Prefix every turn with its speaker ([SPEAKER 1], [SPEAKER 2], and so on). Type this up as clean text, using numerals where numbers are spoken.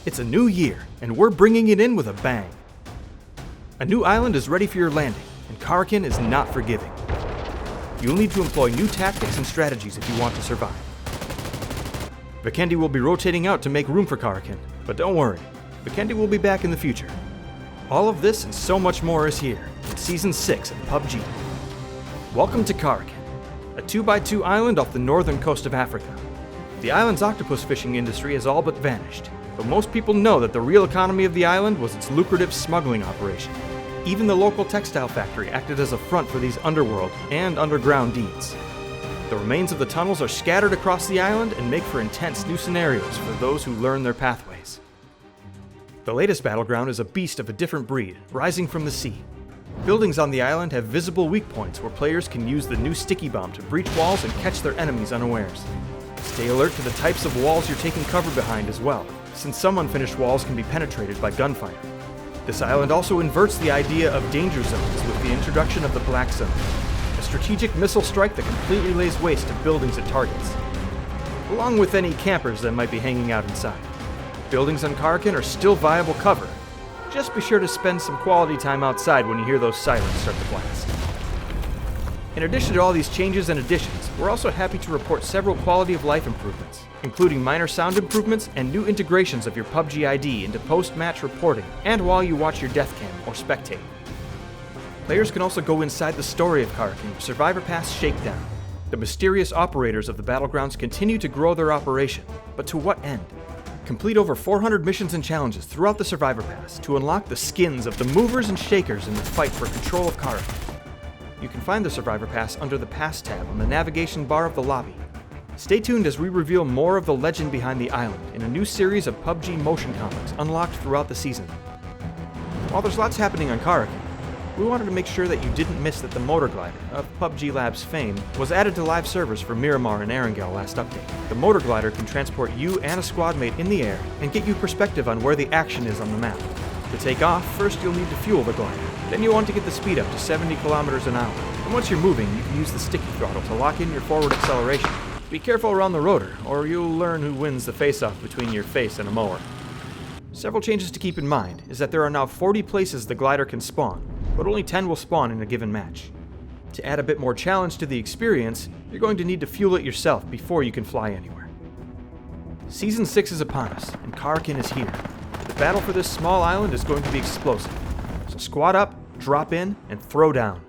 [SPEAKER 1] It's a new year, and we're bringing it in with a bang. A new island is ready for your landing, and KARAKIN is not forgiving. You'll need to employ new tactics and strategies if you want to survive. Vikendi will be rotating out to make room for KARAKIN, but don't worry, Vikendi will be back in the future. All of this and so much more is here in Season 6 of PUBG. Welcome to KARAKIN, a 2x2 island off the northern coast of Africa. The island's octopus fishing industry has all but vanished, but most people know that the real economy of the island was its lucrative smuggling operation. Even the local textile factory acted as a front for these underworld and underground deeds. The remains of the tunnels are scattered across the island and make for intense new scenarios for those who learn their pathways. The latest battleground is a beast of a different breed, rising from the sea. Buildings on the island have visible weak points where players can use the new sticky bomb to breach walls and catch their enemies unawares. Stay alert to the types of walls you're taking cover behind as well, since some unfinished walls can be penetrated by gunfire. This island also inverts the idea of danger zones with the introduction of the Black Zone, a strategic missile strike that completely lays waste to buildings it targets, along with any campers that might be hanging out inside. Buildings on KARAKIN are still viable cover. Just be sure to spend some quality time outside when you hear those sirens start to blast. In addition to all these changes and additions, we're also happy to report several quality of life improvements, including minor sound improvements and new integrations of your PUBG ID into post-match reporting and while you watch your death cam or spectate. Players can also go inside the story of KARAKIN with Survivor Pass Shakedown. The mysterious operators of the battlegrounds continue to grow their operation, but to what end? Complete over 400 missions and challenges throughout the Survivor Pass to unlock the skins of the movers and shakers in the fight for control of KARAKIN. You can find the Survivor Pass under the Pass tab on the navigation bar of the lobby. Stay tuned as we reveal more of the legend behind the island in a new series of PUBG motion comics unlocked throughout the season. While there's lots happening on KARAKIN, we wanted to make sure that you didn't miss that the Motor Glider, of PUBG Labs fame, was added to live servers for Miramar and Erangel last update. The Motor Glider can transport you and a squad mate in the air and get you perspective on where the action is on the map. To take off, first you'll need to fuel the glider. Then you'll want to get the speed up to 70 kilometers an hour. And once you're moving, you can use the sticky throttle to lock in your forward acceleration. Be careful around the rotor, or you'll learn who wins the face-off between your face and a mower. Several changes to keep in mind is that there are now 40 places the glider can spawn, but only 10 will spawn in a given match. To add a bit more challenge to the experience, you're going to need to fuel it yourself before you can fly anywhere. Season 6 is upon us, and KARAKIN is here. The battle for this small island is going to be explosive, so squad up, drop in, and throw down.